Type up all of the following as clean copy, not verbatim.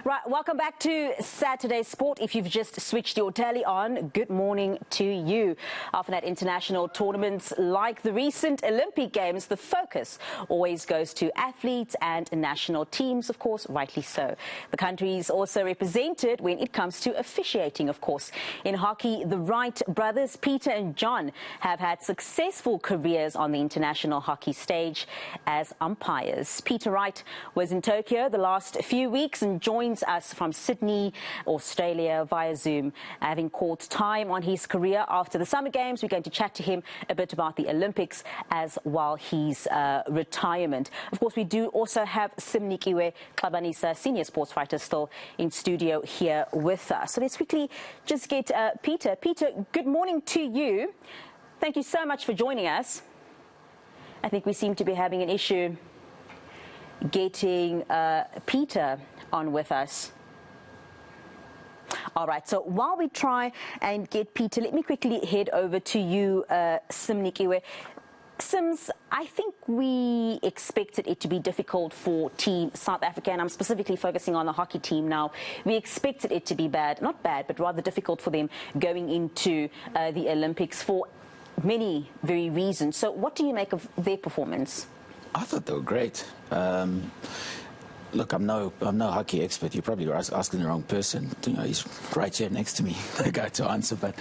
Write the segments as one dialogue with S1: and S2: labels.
S1: Right, welcome back to Saturday Sport. If you've just switched your telly on, good morning to you. Often at international tournaments like the recent Olympic Games, the focus always goes to athletes and national teams, of course, rightly so. The country is also represented when it comes to officiating, of course. In hockey, the Wright brothers, Peter and John, have had successful careers on the international hockey stage as umpires. Peter Wright was in Tokyo the last few weeks and joins us from Sydney, Australia via Zoom, having called time on his career after the Summer Games. We're going to chat to him a bit about the Olympics as well his retirement. Of course, we do also have Simnikiwe Xabanisa, senior sports writer, still in studio here with us. So let's quickly just get Peter. Peter, good morning to you. Thank you so much for joining us. I think we seem to be having an issue getting Peter on with us. All right, so while we try and get Peter, let me quickly head over to you, Simnikiwe. Sims, I think we expected it to be difficult for Team South Africa, and I'm specifically focusing on the hockey team now. We expected it to be not bad, but rather difficult for them going into the Olympics for many very reasons. So what do you make of their performance?
S2: I thought they were great. Look, I'm no hockey expert. You're probably asking the wrong person. You know, he's right here next to me, the guy to answer. But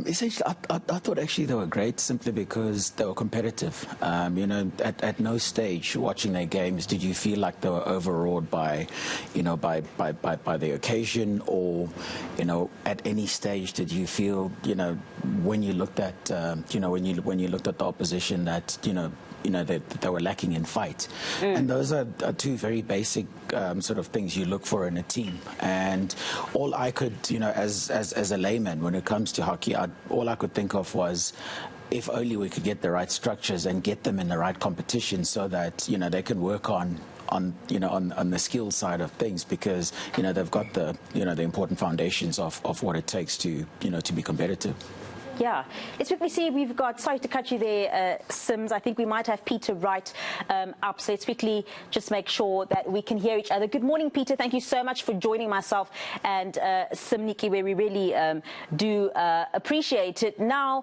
S2: essentially, I thought actually they were great simply because they were competitive. You know, at no stage watching their games did you feel like they were overawed by, you know, by the occasion, or, you know, at any stage did you feel, you know, when you looked at, you know, when you looked at the opposition that, you know, they were lacking in fight. And those are two very basic sort of things you look for in a team. And all I could, you know, as a layman, when it comes to hockey, all I could think of was, if only we could get the right structures and get them in the right competition so that, you know, they can work on the skill side of things, because, you know, they've got the, you know, the important foundations of what it takes to, you know, to be competitive.
S1: Yeah, let's quickly see. We've got, sorry to cut you there, Sims. I think we might have Peter Wright up. So let's quickly just make sure that we can hear each other. Good morning, Peter. Thank you so much for joining myself and Simniki, where we really do appreciate it. Now,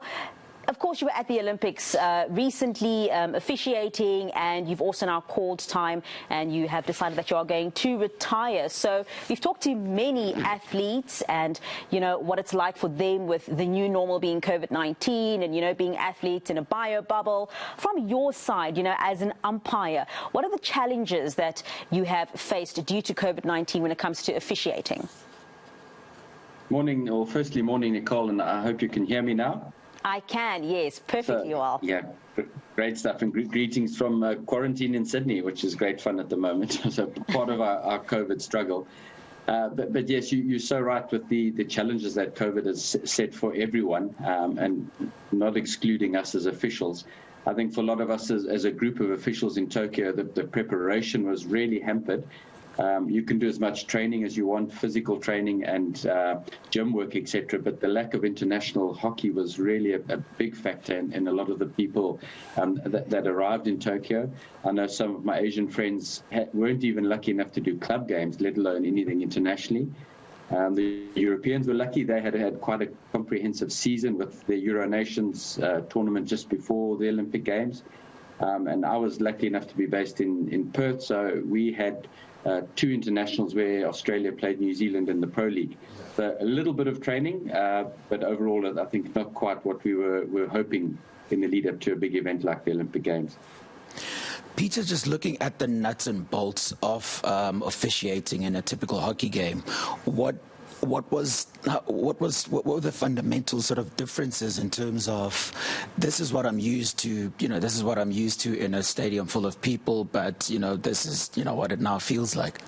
S1: of course, you were at the Olympics recently officiating, and you've also now called time and you have decided that you are going to retire. So we've talked to many athletes and, you know, what it's like for them with the new normal being COVID-19 and, you know, being athletes in a bio bubble. From your side, you know, as an umpire, what are the challenges that you have faced due to COVID-19 when it comes to officiating?
S3: Morning, or firstly, morning, Nicole, and I hope you can hear me now.
S1: I can, yes, perfectly well.
S3: Yeah, great stuff, and greetings from quarantine in Sydney, which is great fun at the moment. So part of our COVID struggle. But yes, you're so right with the challenges that COVID has set for everyone, and not excluding us as officials. I think for a lot of us as a group of officials in Tokyo, the preparation was really hampered. You can do as much training as you want, physical training and gym work, etc. But the lack of international hockey was really a big factor in a lot of the people that arrived in Tokyo. I know some of my Asian friends weren't even lucky enough to do club games, let alone anything internationally. The Europeans were lucky. They had quite a comprehensive season with the Euro Nations tournament just before the Olympic Games. And I was lucky enough to be based in Perth, so we had two internationals where Australia played New Zealand in the Pro League. So a little bit of training, but overall I think not quite what we were hoping in the lead up to a big event like the Olympic Games.
S2: Peter, just looking at the nuts and bolts of officiating in a typical hockey game, what were the fundamental sort of differences in terms of, this is what I'm used to, you know, this is what I'm used to in a stadium full of people, but, you know, this is, you know, what it now feels like?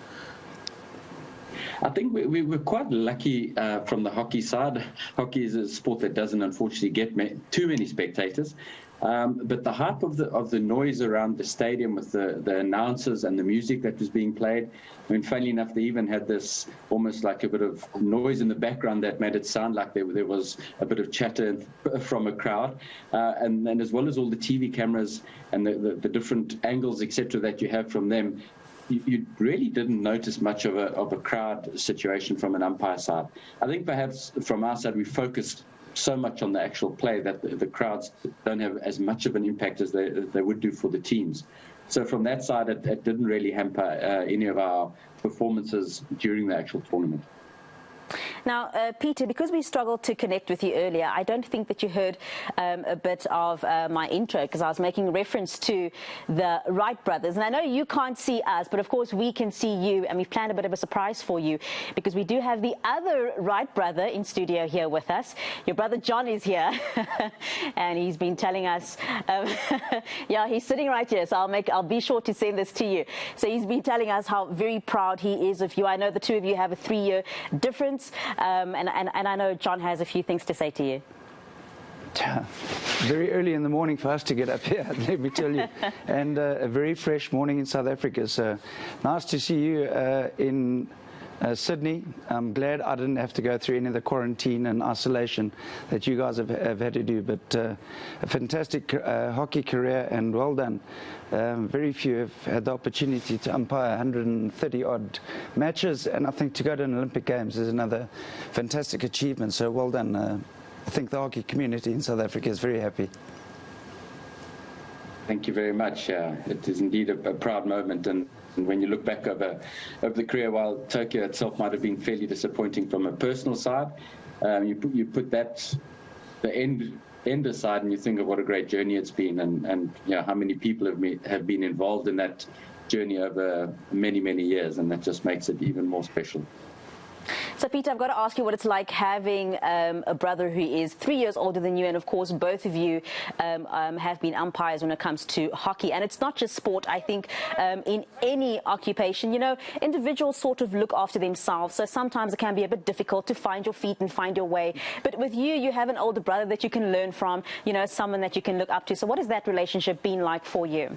S3: I think we were quite lucky from the hockey side. Hockey is a sport that doesn't unfortunately get too many spectators. But the hype of the noise around the stadium with the announcers and the music that was being played, I mean, funnily enough, they even had this almost like a bit of noise in the background that made it sound like there was a bit of chatter from a crowd. And then as well as all the TV cameras and the different angles, etc., that you have from them, you really didn't notice much of a crowd situation from an umpire side. I think perhaps from our side we focused so much on the actual play that the crowds don't have as much of an impact as they would do for the teams. So from that side, it didn't really hamper any of our performances during the actual tournament.
S1: Now, Peter, because we struggled to connect with you earlier, I don't think that you heard a bit of my intro, because I was making reference to the Wright brothers. And I know you can't see us, but of course we can see you, and we've planned a bit of a surprise for you, because we do have the other Wright brother in studio here with us. Your brother John is here, and he's been telling us, yeah, he's sitting right here, so I'll be sure to send this to you. So he's been telling us how very proud he is of you. I know the two of you have a 3-year difference. And I know John has a few things to say to you.
S4: Very early in the morning for us to get up here, let me tell you. And a very fresh morning in South Africa. So nice to see you in Sydney. I'm glad I didn't have to go through any of the quarantine and isolation that you guys have had to do. But a fantastic hockey career, and well done. Very few have had the opportunity to umpire 130-odd matches, and I think to go to an Olympic Games is another fantastic achievement. So well done. I think the hockey community in South Africa is very happy.
S3: Thank you very much. It is indeed a proud moment, and when you look back over the career, while Tokyo itself might have been fairly disappointing from a personal side, you put that the end aside, and you think of what a great journey it's been, and you know, how many people have been involved in that journey over many years, and that just makes it even more special.
S1: So, Peter, I've got to ask you what it's like having a brother who is 3 years older than you, and of course both of you have been umpires when it comes to hockey. And it's not just sport. I think in any occupation, you know, individuals sort of look after themselves, so sometimes it can be a bit difficult to find your feet and find your way. But with you, you have an older brother that you can learn from, you know, someone that you can look up to. So what has that relationship been like for you?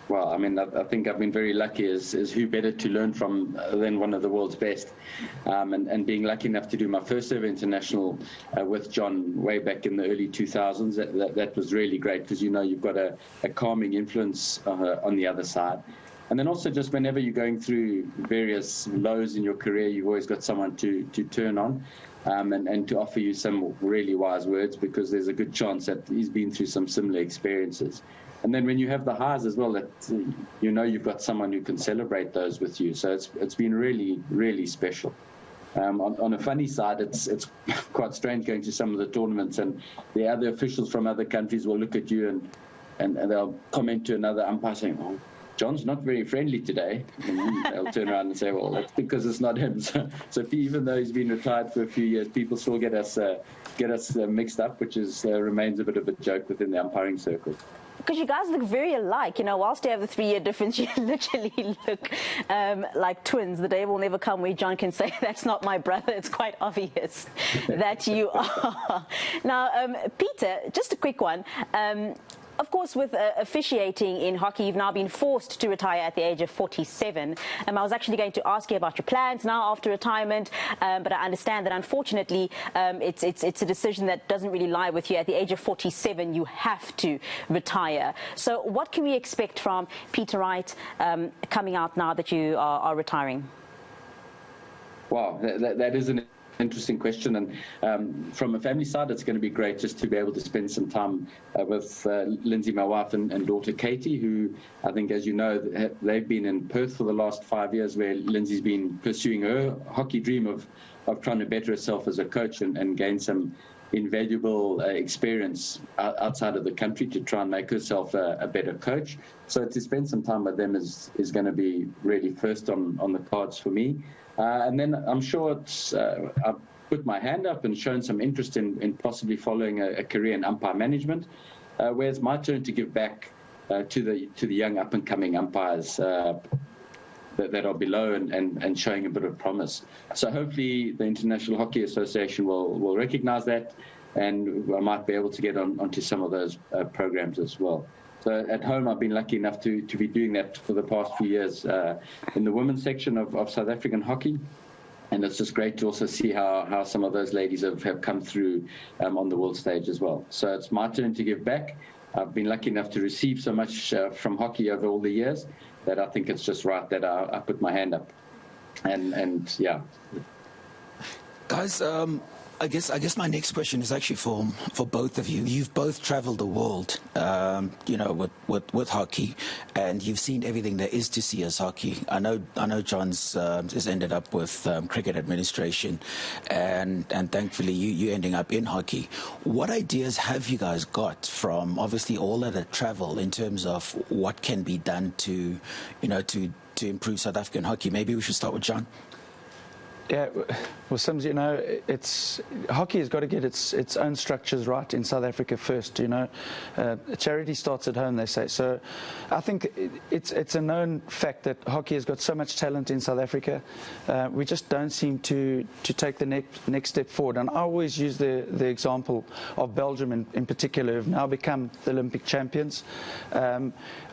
S3: Well, I mean, I think I've been very lucky as who better to learn from than one of the world's best. And being lucky enough to do my first ever international with John way back in the early 2000s, that was really great, because, you know, you've got a calming influence on the other side. And then also just whenever you're going through various lows in your career, you've always got someone to turn on. And to offer you some really wise words, because there's a good chance that he's been through some similar experiences. And then when you have the highs as well, that you know you've got someone who can celebrate those with you. So it's been really special. On a funny side, it's quite strange going to some of the tournaments, and the other officials from other countries will look at you and they'll comment to another umpire saying, "Oh, John's not very friendly today." And they'll turn around and say, "Well, that's because it's not him." So even though he's been retired for a few years, people still get us mixed up, which remains a bit of a joke within the umpiring circle.
S1: Because you guys look very alike, you know, whilst you have the 3-year difference, you literally look like twins. The day will never come where John can say, "That's not my brother." It's quite obvious that you are. Now, Peter, just a quick one. Of course, with officiating in hockey, you've now been forced to retire at the age of 47. I was actually going to ask you about your plans now after retirement, but I understand that unfortunately it's a decision that doesn't really lie with you. At the age of 47, you have to retire. So what can we expect from Peter Wright coming out now that you are retiring?
S3: Wow, that is an interesting question, and from a family side, it's going to be great just to be able to spend some time with Lindsay, my wife, and daughter Katie, who I think, as you know, they've been in Perth for the last 5 years, where Lindsay's been pursuing her hockey dream of trying to better herself as a coach and gain some invaluable experience outside of the country to try and make herself a better coach. So to spend some time with them is going to be really first on the cards for me. And then I'm sure I've put my hand up and shown some interest in possibly following a career in umpire management, where it's my turn to give back to the young up-and-coming umpires that are below and showing a bit of promise. So hopefully the International Hockey Association will recognize that, and I might be able to get onto some of those programs as well. So at home, I've been lucky enough to be doing that for the past few years in the women's section of South African hockey. And it's just great to also see how some of those ladies have come through on the world stage as well. So it's my turn to give back. I've been lucky enough to receive so much from hockey over all the years. that I think it's just right that I put my hand up. And yeah.
S2: Guys, I guess my next question is actually for both of you. You've both travelled the world, with hockey, and you've seen everything there is to see as hockey. I know John's has ended up with cricket administration, and thankfully you ending up in hockey. What ideas have you guys got from obviously all of the travel in terms of what can be done to improve South African hockey? Maybe we should start with John.
S4: Yeah, well, Sims, hockey has got to get its own structures right in South Africa first. Charity starts at home, they say. So, I think it's a known fact that hockey has got so much talent in South Africa. We just don't seem to take the next step forward. And I always use the example of Belgium in particular, who've now become the Olympic champions.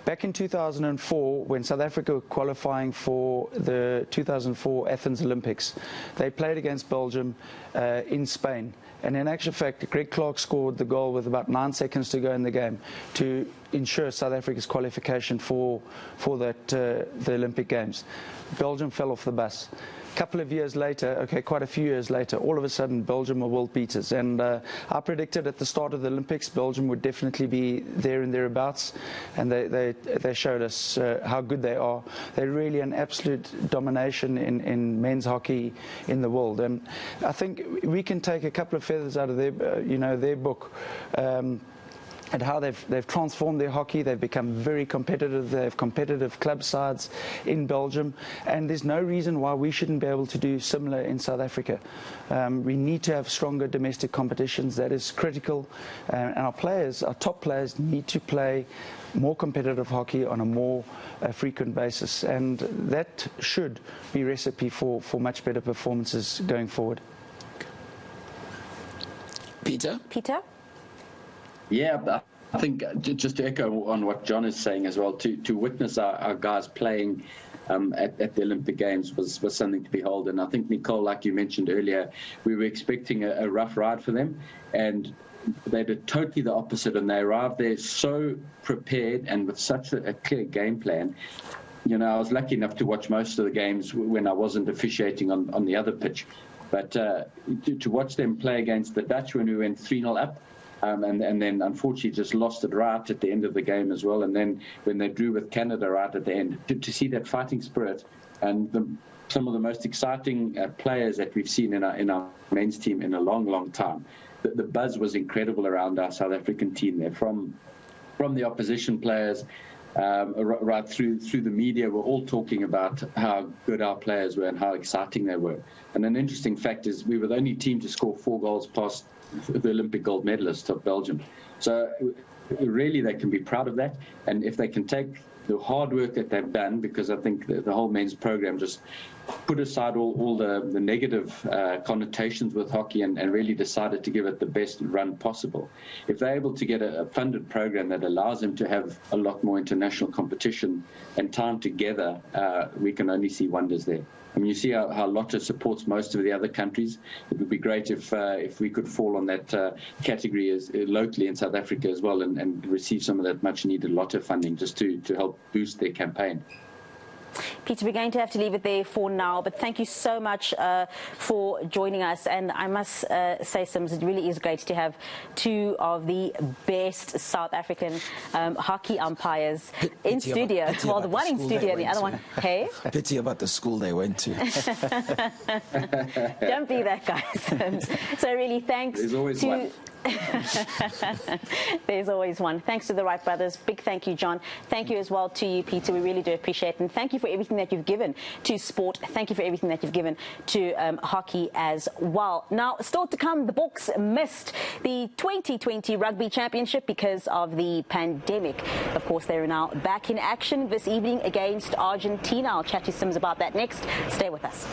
S4: Back in 2004, when South Africa were qualifying for the 2004 Athens Olympics, they played against Belgium in Spain. And in actual fact, Greg Clark scored the goal with about 9 seconds to go in the game to ensure South Africa's qualification for the Olympic Games. Belgium fell off the bus. Couple of years later, quite a few years later, all of a sudden Belgium were world beaters, and I predicted at the start of the Olympics Belgium would definitely be there and thereabouts, and they showed us how good they are. They're really an absolute domination in men's hockey in the world, and I think we can take a couple of feathers out of their book. And how they've transformed their hockey. They've become very competitive. They have competitive club sides in Belgium, and there's no reason why we shouldn't be able to do similar in South Africa. We need to have stronger domestic competitions. That is critical, and our top players need to play more competitive hockey on a more frequent basis, and that should be a recipe for much better performances going forward.
S2: Peter?
S3: Yeah, I think just to echo on what John is saying as well, to witness our guys playing at the Olympic Games was something to behold. And I think, Nicole, like you mentioned earlier, we were expecting a rough ride for them, and they did totally the opposite, and they arrived there so prepared and with such a clear game plan. I was lucky enough to watch most of the games when I wasn't officiating on the other pitch. But to watch them play against the Dutch when we went 3-0 up, and then unfortunately just lost it right at the end of the game as well. And then when they drew with Canada right at the end, to see that fighting spirit and some of the most exciting players that we've seen in our men's team in a long, long time. The buzz was incredible around our South African team there, from the opposition players right through the media. We're all talking about how good our players were and how exciting they were. And an interesting fact is we were the only team to score 4 goals past the Olympic gold medalists of Belgium. So really they can be proud of that. And if they can take the hard work that they've done, because I think the whole men's program just put aside all the negative connotations with hockey and really decided to give it the best run possible. If they're able to get a funded program that allows them to have a lot more international competition and time together, we can only see wonders there. I mean, you see how Lotte supports most of the other countries. It would be great if we could fall on that category locally in South Africa as well and receive some of that much-needed Lotte funding just to help boost their campaign.
S1: Peter, we're going to have to leave it there for now, but thank you so much for joining us. And I must say, Sims, it really is great to have 2 of the best South African hockey umpires in studio. Well, the one in studio and the other one, hey?
S2: Pity about the school they went to.
S1: Don't be that guy, Sims. So really, thanks.
S3: There's always one.
S1: There's always one. Thanks to the Wright brothers. Big thank you, John. Thank you as well to you, Peter. We really do appreciate it. And thank you for everything that you've given to sport. Thank you for everything that you've given to hockey as well. Now, still to come, the Boks missed the 2020 Rugby Championship because of the pandemic. Of course, they're now back in action this evening against Argentina. I'll chat to Sims about that next. Stay with us.